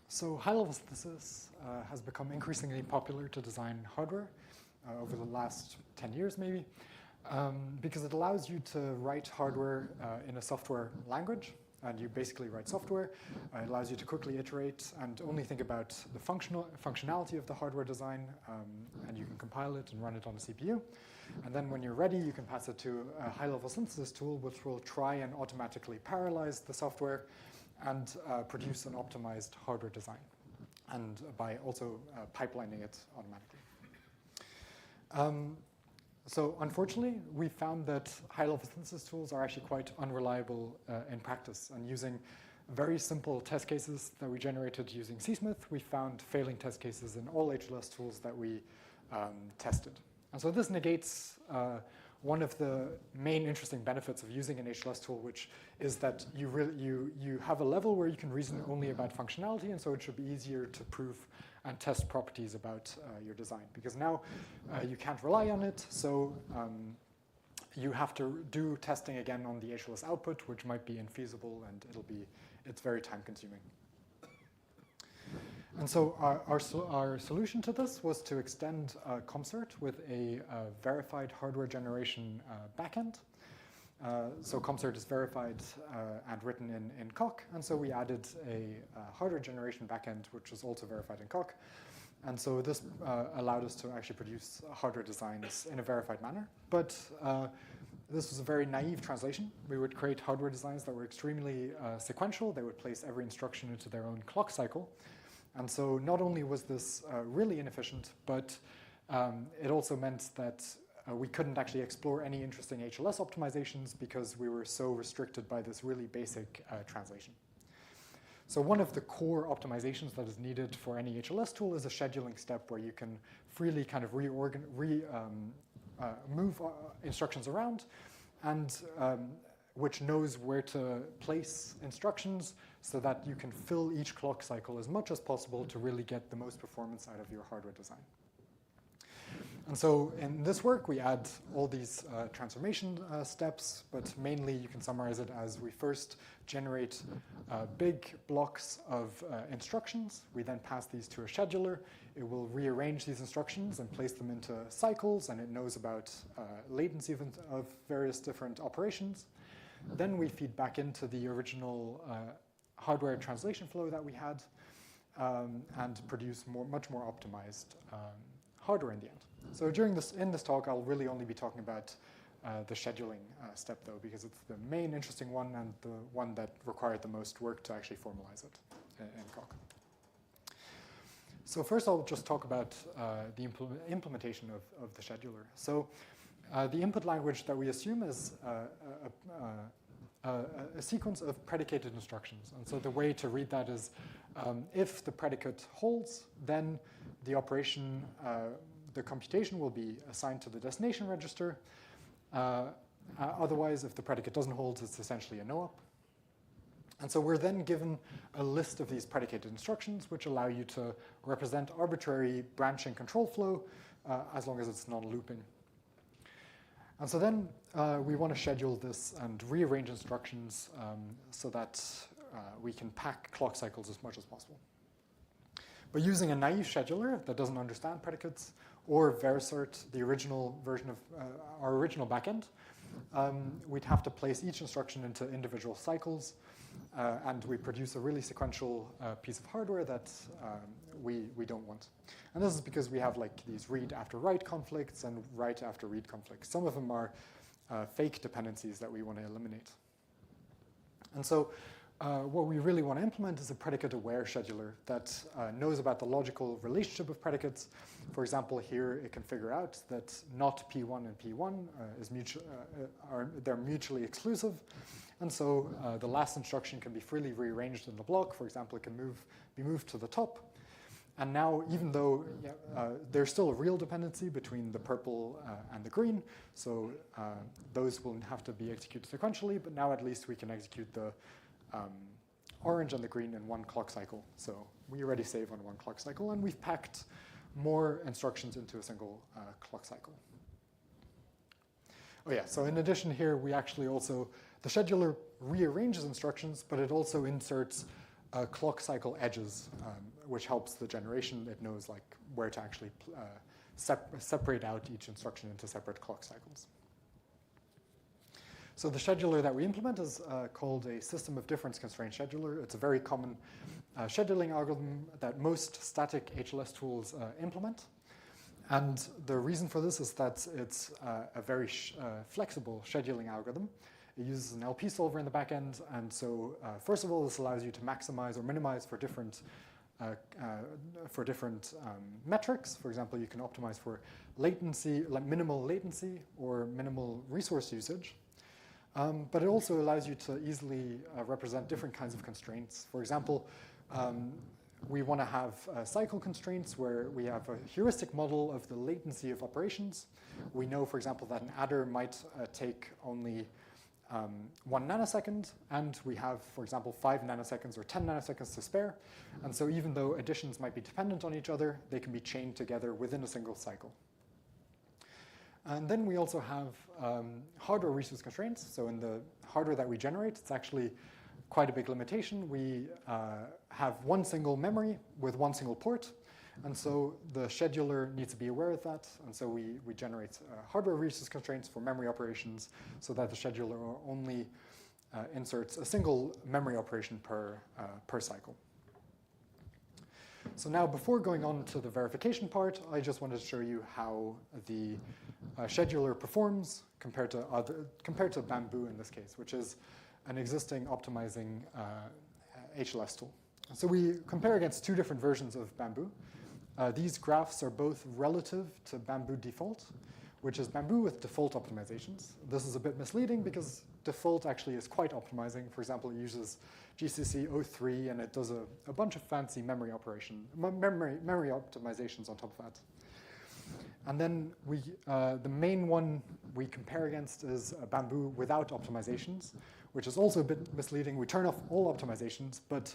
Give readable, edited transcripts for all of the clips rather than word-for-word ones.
So high-level synthesis has become increasingly popular to design hardware over the last 10 years maybe, because it allows you to write hardware in a software language, and you basically write software. It allows you to quickly iterate and only think about the functionality of the hardware design, and you can compile it and run it on the CPU. And then when you're ready, you can pass it to a high-level synthesis tool, which will try and automatically parallelize the software and produce an optimized hardware design, and by also pipelining it automatically. So unfortunately, we found that high-level synthesis tools are actually quite unreliable in practice. And using very simple test cases that we generated using CSmith, we found failing test cases in all HLS tools that we tested. And so this negates one of the main interesting benefits of using an HLS tool, which is that you have a level where you can reason only about functionality, and so it should be easier to prove and test properties about your design. Because now you can't rely on it, so you have to do testing again on the HLS output, which might be infeasible, and it's very time-consuming. And so our solution to this was to extend CompCert with a verified hardware generation backend. So CompCert is verified and written in Coq, and so we added a hardware generation backend, which was also verified in Coq. And so this allowed us to actually produce hardware designs in a verified manner. But this was a very naive translation. We would create hardware designs that were extremely sequential. They would place every instruction into their own clock cycle. And so not only was this really inefficient, but it also meant that we couldn't actually explore any interesting HLS optimizations because we were so restricted by this really basic translation. So one of the core optimizations that is needed for any HLS tool is a scheduling step where you can freely kind of move instructions around, and which knows where to place instructions so that you can fill each clock cycle as much as possible to really get the most performance out of your hardware design. And so in this work, we add all these transformation steps, but mainly you can summarize it as we first generate big blocks of instructions. We then pass these to a scheduler. It will rearrange these instructions and place them into cycles, and it knows about latency of various different operations. Then we feed back into the original hardware translation flow that we had and produce much more optimized hardware in the end. So in this talk, I'll really only be talking about the scheduling step, though, because it's the main interesting one and the one that required the most work to actually formalize it in Coq. So first, I'll just talk about the implementation of the scheduler. So the input language that we assume is a sequence of predicated instructions. And so the way to read that is if the predicate holds, then the operation, the computation will be assigned to the destination register. Otherwise, if the predicate doesn't hold, it's essentially a no-op. And so we're then given a list of these predicated instructions, which allow you to represent arbitrary branching control flow as long as it's non-looping. And so then we want to schedule this and rearrange instructions so that we can pack clock cycles as much as possible. But using a naive scheduler that doesn't understand predicates, or Vericert, the original version of our original backend, we'd have to place each instruction into individual cycles, and we produce a really sequential piece of hardware that we don't want. And this is because we have like these read after write conflicts and write after read conflicts. Some of them are fake dependencies that we want to eliminate. And so what we really want to implement is a predicate-aware scheduler that knows about the logical relationship of predicates. For example, here it can figure out that not P1 and P1 they're mutually exclusive. And so the last instruction can be freely rearranged in the block. For example, it can be moved to the top. And now, even though there's still a real dependency between the purple and the green, so those will have to be executed sequentially, but now at least we can execute the orange and the green in one clock cycle. So we already save on one clock cycle, and we've packed more instructions into a single clock cycle. Oh yeah, so in addition here, we actually also, the scheduler rearranges instructions, but it also inserts clock cycle edges, which helps the generation. It knows like where to actually separate out each instruction into separate clock cycles. So the scheduler that we implement is called a system of difference constraint scheduler. It's a very common scheduling algorithm that most static HLS tools implement. And the reason for this is that it's a very flexible scheduling algorithm. It uses an LP solver in the back end. And so first of all, this allows you to maximize or minimize for different metrics. For example, you can optimize for latency, like minimal latency or minimal resource usage. But it also allows you to easily represent different kinds of constraints. For example, we want to have cycle constraints where we have a heuristic model of the latency of operations. We know, for example, that an adder might take only 1 nanosecond, and we have, for example, 5 nanoseconds or 10 nanoseconds to spare. And so even though additions might be dependent on each other, they can be chained together within a single cycle. And then we also have hardware resource constraints. So in the hardware that we generate, it's actually quite a big limitation. We have one single memory with one single port. And so the scheduler needs to be aware of that. And so we generate hardware resource constraints for memory operations so that the scheduler only inserts a single memory operation per cycle. So now, before going on to the verification part, I just wanted to show you how the scheduler performs compared to Bamboo in this case, which is an existing optimizing HLS tool. So we compare against two different versions of Bamboo. These graphs are both relative to Bamboo default, which is Bamboo with default optimizations. This is a bit misleading because default actually is quite optimizing. For example, it uses GCC 03 and it does a bunch of fancy memory optimizations on top of that. And then the main one we compare against is Bamboo without optimizations, which is also a bit misleading. We turn off all optimizations, but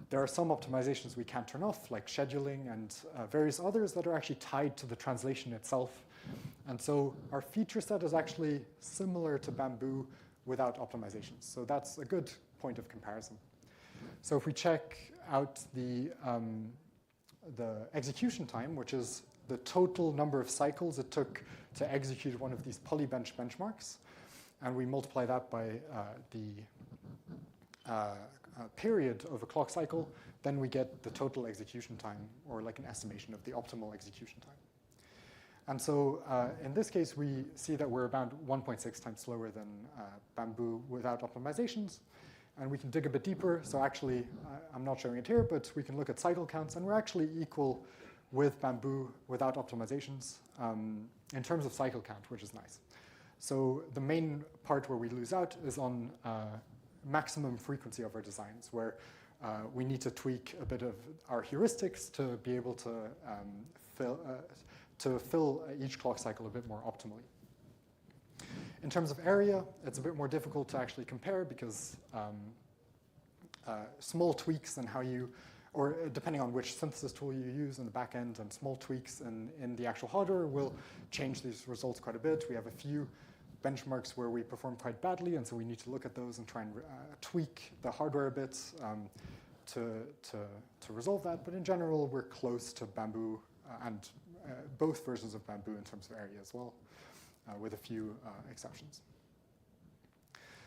there are some optimizations we can't turn off, like scheduling and various others that are actually tied to the translation itself. And so our feature set is actually similar to Bamboo without optimizations. So that's a good point of comparison. So if we check out the execution time, which is the total number of cycles it took to execute one of these PolyBench benchmarks, and we multiply that by the period of a clock cycle, then we get the total execution time, or like an estimation of the optimal execution time. And so in this case, we see that we're about 1.6 times slower than Bamboo without optimizations. And we can dig a bit deeper. So actually, I'm not showing it here, but we can look at cycle counts. And we're actually equal with Bamboo without optimizations in terms of cycle count, which is nice. So the main part where we lose out is on maximum frequency of our designs, where we need to tweak a bit of our heuristics to be able to fill each clock cycle a bit more optimally. In terms of area, it's a bit more difficult to actually compare because small tweaks in how you, or depending on which synthesis tool you use in the back end, and small tweaks in the actual hardware will change these results quite a bit. We have a few benchmarks where we perform quite badly, and so we need to look at those and try and tweak the hardware a bit to resolve that. But in general, we're close to Bamboo and both versions of Bamboo in terms of area as well, with a few exceptions.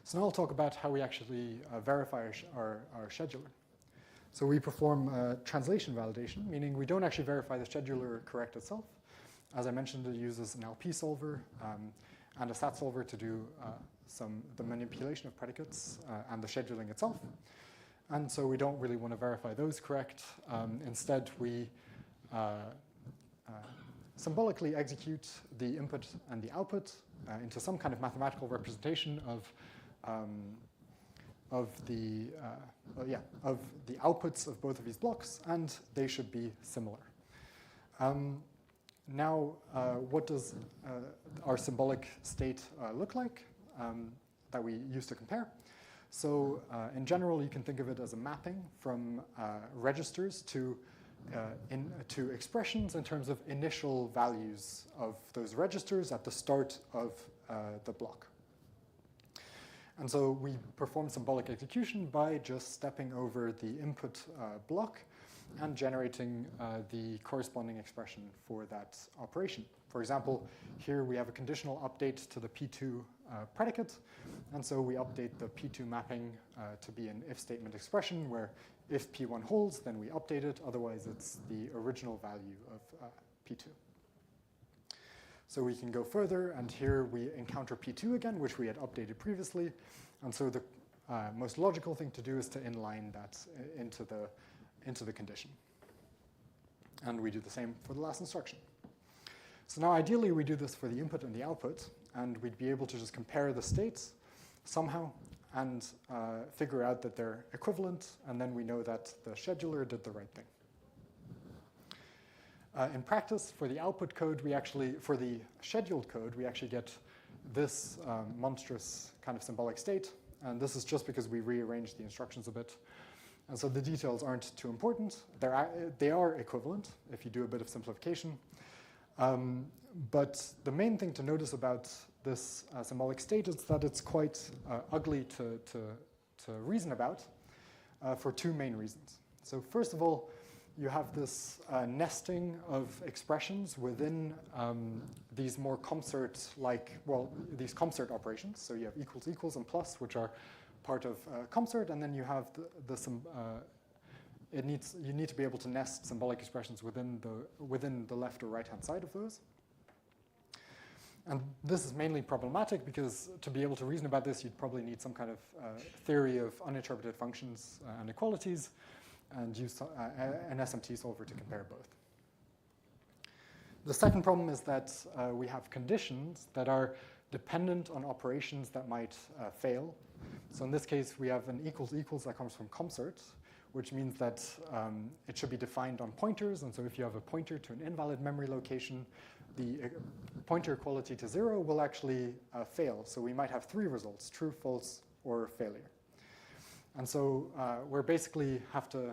So now I'll talk about how we actually verify our scheduler. So we perform translation validation, meaning we don't actually verify the scheduler correct itself. As I mentioned, it uses an LP solver and a SAT solver to do the manipulation of predicates and the scheduling itself. And so we don't really want to verify those correct. Instead, we symbolically execute the input and the output into some kind of mathematical representation of the outputs of both of these blocks, and they should be similar. Now, what does our symbolic state look like that we use to compare? So in general, you can think of it as a mapping from registers to expressions in terms of initial values of those registers at the start of the block. And so we perform symbolic execution by just stepping over the input block and generating the corresponding expression for that operation. For example, here we have a conditional update to the P2 predicate, and so we update the P2 mapping to be an if statement expression where if P1 holds, then we update it, otherwise it's the original value of P2. So we can go further, and here we encounter P2 again, which we had updated previously, and so the most logical thing to do is to inline that into the condition. And we do the same for the last instruction. So now ideally we do this for the input and the output, and we'd be able to just compare the states somehow and figure out that they're equivalent, and then we know that the scheduler did the right thing. In practice, for the output code, for the scheduled code, we actually get this monstrous kind of symbolic state, and this is just because we rearranged the instructions a bit. And so the details aren't too important. They are equivalent if you do a bit of simplification. But the main thing to notice about this symbolic state is that it's quite ugly to reason about for two main reasons. So first of all, you have this nesting of expressions within these more CompCert-like, well, these CompCert operations. So you have equals, equals, and plus, which are part of CompCert, and then you have you need to be able to nest symbolic expressions within the left or right-hand side of those. And this is mainly problematic because to be able to reason about this, you'd probably need some kind of theory of uninterpreted functions and equalities, and use an SMT solver to compare both. The second problem is that we have conditions that are dependent on operations that might fail. So in this case, we have an equals equals that comes from CompCert, which means that it should be defined on pointers. And so if you have a pointer to an invalid memory location, the pointer equality to 0 will actually fail. So we might have three results: true, false, or failure. And so we basically have to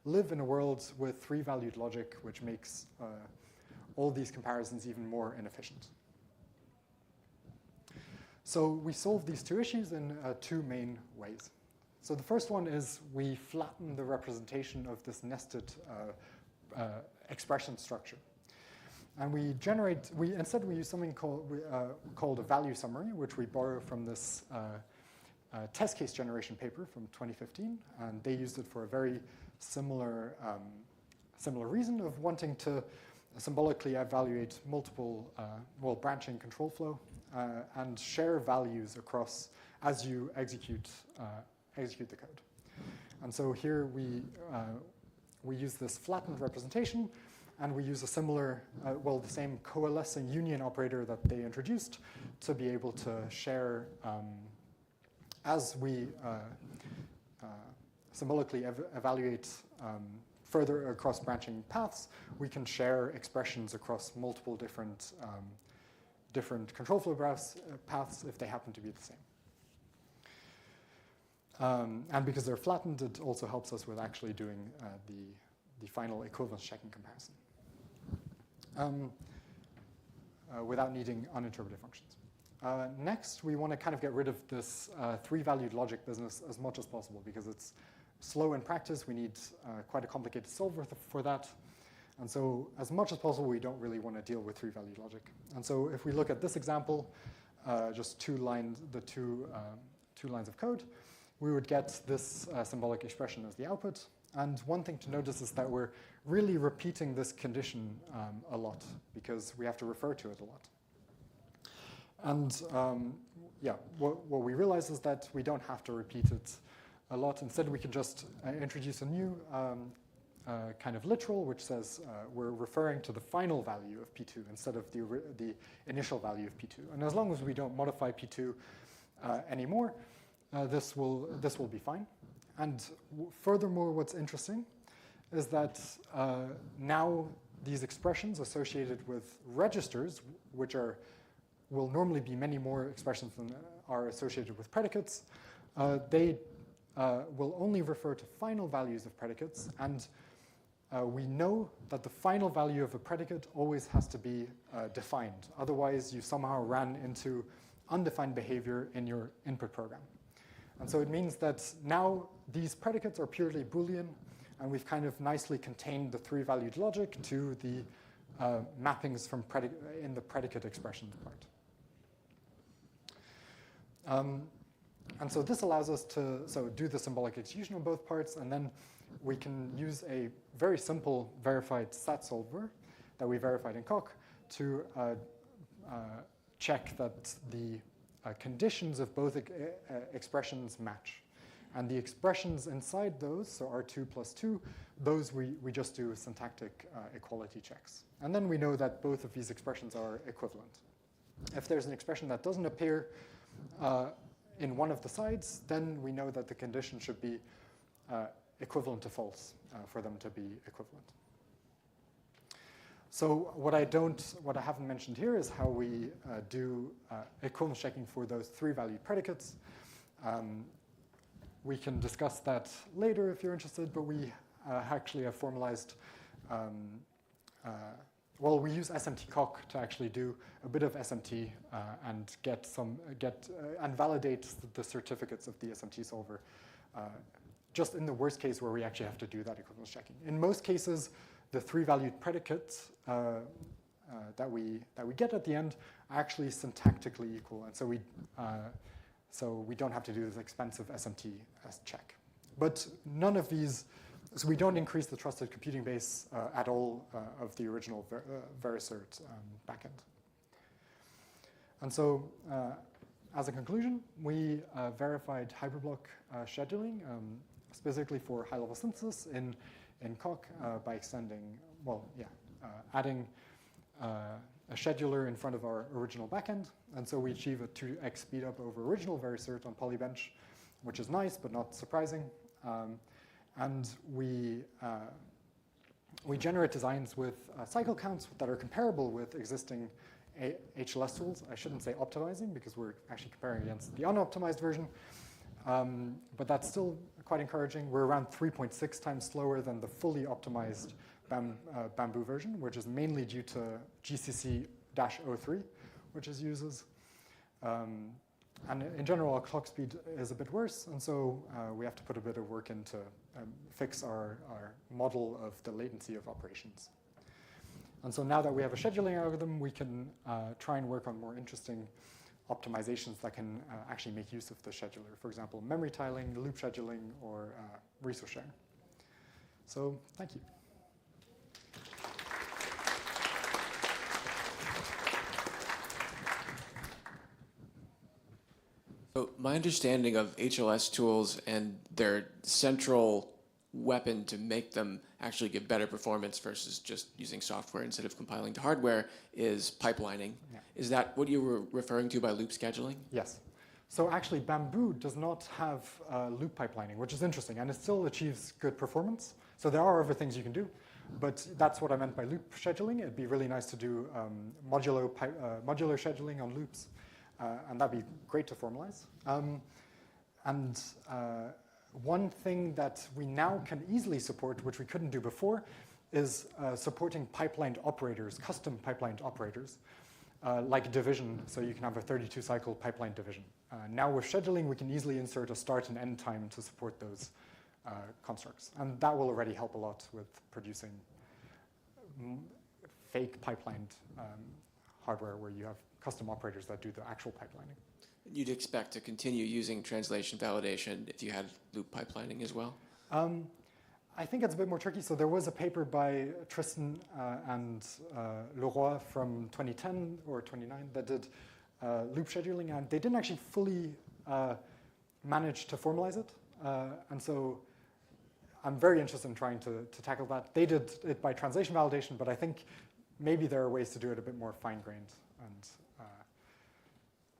live in a world with three-valued logic, which makes all these comparisons even more inefficient. So we solve these two issues in two main ways. So the first one is we flatten the representation of this nested expression structure. And instead we use something called a value summary, which we borrow from this test case generation paper from 2015. And they used it for a very similar reason of wanting to symbolically evaluate multiple, branching control flow and share values across as you execute the code. And so here we use this flattened representation, and we use a similar, the same coalescing union operator that they introduced to be able to share as we symbolically evaluate further across branching paths, we can share expressions across multiple different control flow paths if they happen to be the same. And because they're flattened, it also helps us with actually doing the final equivalence checking comparison without needing uninterpreted functions. Next, we want to kind of get rid of this three-valued logic business as much as possible because it's slow in practice. We need quite a complicated solver for that. And so as much as possible, we don't really want to deal with three-valued logic. And so if we look at this example, just two lines of code, we would get this symbolic expression as the output. And one thing to notice is that we're really repeating this condition a lot because we have to refer to it a lot. And what we realize is that we don't have to repeat it a lot. Instead, we can just introduce a new kind of literal, which says we're referring to the final value of P2 instead of the initial value of P2. And as long as we don't modify P2 anymore, this will be fine. And furthermore, what's interesting is that now these expressions associated with registers, which will normally be many more expressions than are associated with predicates, they will only refer to final values of predicates, and we know that the final value of a predicate always has to be defined. Otherwise, you somehow ran into undefined behavior in your input program. And so it means that now these predicates are purely Boolean, and we've kind of nicely contained the three-valued logic to the mappings from in the predicate expressions part. And so this allows us to do the symbolic execution on both parts, and then we can use a very simple verified stat solver that we verified in Coq to check that the conditions of both expressions match. And the expressions inside those, so R2 plus 2, those we just do syntactic equality checks. And then we know that both of these expressions are equivalent. If there's an expression that doesn't appear in one of the sides, then we know that the condition should be equivalent to false for them to be equivalent. So what I haven't mentioned here is how we do equivalence checking for those three-valued predicates. We can discuss that later if you're interested, but we actually have formalized, well, we use SMT Coq to actually do a bit of SMT and and validate the certificates of the SMT solver, just in the worst case where we actually have to do that equivalence checking. In most cases, the three-valued predicates that we get at the end are actually syntactically equal, and so we don't have to do this expensive SMT check. But none of these, so we don't increase the trusted computing base at all of the original Vericert backend. And so as a conclusion, we verified Hyperblock scheduling, specifically for high-level synthesis in Coq by extending, adding a scheduler in front of our original backend. And so we achieve a 2x speed up over original Vericert on PolyBench, which is nice, but not surprising. And we generate designs with cycle counts that are comparable with existing HLS tools. I shouldn't say optimizing, because we're actually comparing against the unoptimized version. But that's still quite encouraging. We're around 3.6 times slower than the fully optimized Bamboo version, which is mainly due to GCC-03, which it uses. And in general, our clock speed is a bit worse, and so we have to put a bit of work in to fix our model of the latency of operations. And so now that we have a scheduling algorithm, we can try and work on more interesting optimizations that can actually make use of the scheduler. For example, memory tiling, loop scheduling, or resource sharing. So thank you. So my understanding of HLS tools and their central weapon to make them actually give better performance versus just using software instead of compiling to hardware is pipelining. Yeah. Is that what you were referring to by loop scheduling? Yes. So actually, Bamboo does not have loop pipelining, which is interesting, and it still achieves good performance. So there are other things you can do, but that's what I meant by loop scheduling. It'd be really nice to do modular scheduling on loops, and that'd be great to formalize. One thing that we now can easily support, which we couldn't do before, is supporting pipelined operators, custom pipelined operators, like division, so you can have a 32-cycle pipeline division. Now with scheduling, we can easily insert a start and end time to support those constructs. And that will already help a lot with producing fake pipelined hardware where you have custom operators that do the actual pipelining. You'd expect to continue using translation validation if you had loop pipelining as well? I think it's a bit more tricky. So there was a paper by Tristan and Leroy from 2010 or 2009 that did loop scheduling, and they didn't actually fully manage to formalize it. And so I'm very interested in trying to tackle that. They did it by translation validation, but I think maybe there are ways to do it a bit more fine-grained. And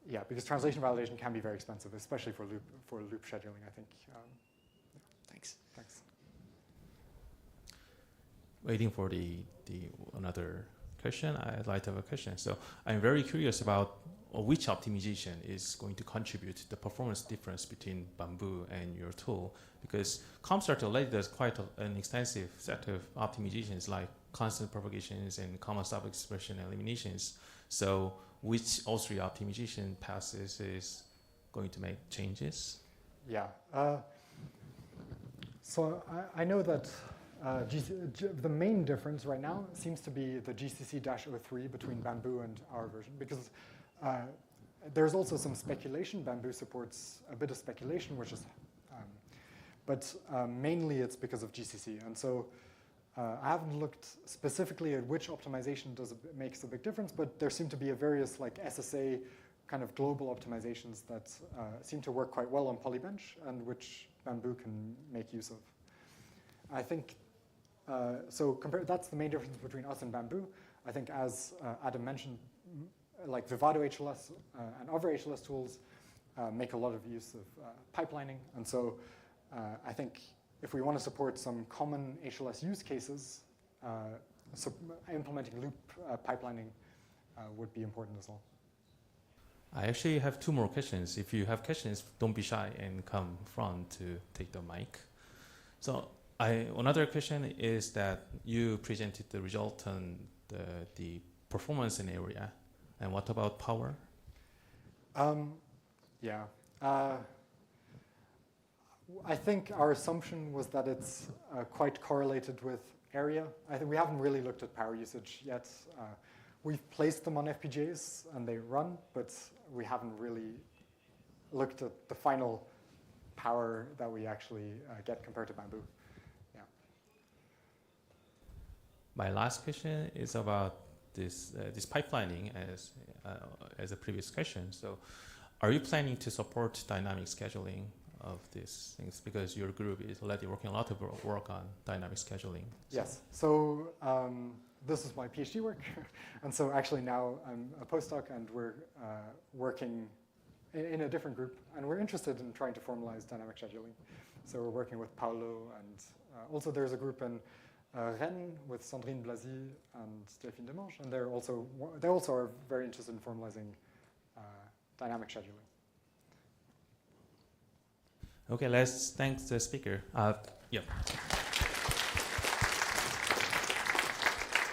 yeah, because translation validation can be very expensive, especially for loop scheduling, I think. Thanks. Thanks. Waiting for the another question, I'd like to have a question. So I'm very curious about which optimization is going to contribute to the performance difference between Bamboo and your tool, because CompCert already does quite an extensive set of optimizations like constant propagations and common subexpression eliminations. So which all three optimization passes is going to make changes? Yeah. So I know that the main difference right now seems to be the GCC-03 between Bamboo and our version, because there's also some speculation. Bamboo supports a bit of speculation, which is, but mainly it's because of GCC. And so I haven't looked specifically at which optimization makes a big difference, but there seem to be various like SSA kind of global optimizations that seem to work quite well on PolyBench and which Bamboo can make use of. I think, so that's the main difference between us and Bamboo. I think as Adam mentioned, like Vivado HLS and other HLS tools make a lot of use of pipelining. And so I think if we want to support some common HLS use cases, implementing loop pipelining would be important as well. I actually have two more questions. If you have questions, don't be shy and come front to take the mic. So another question is that you presented the result on the performance in area. And what about power? Yeah. I think our assumption was that it's quite correlated with area. I think we haven't really looked at power usage yet. We've placed them on FPGAs and they run, but we haven't really looked at the final power that we actually get compared to Bamboo. Yeah. My last question is about this pipelining as a previous question. So are you planning to support dynamic scheduling of these things? Because your group is already working a lot of work on dynamic scheduling. Yes. So this is my PhD work. And so actually now I'm a postdoc and we're working in a different group. And we're interested in trying to formalize dynamic scheduling. So we're working with Paolo and also there's a group in Rennes with Sandrine Blasi and Delphine Demange. And they also are very interested in formalizing dynamic scheduling. Okay, let's thank the speaker. Yeah.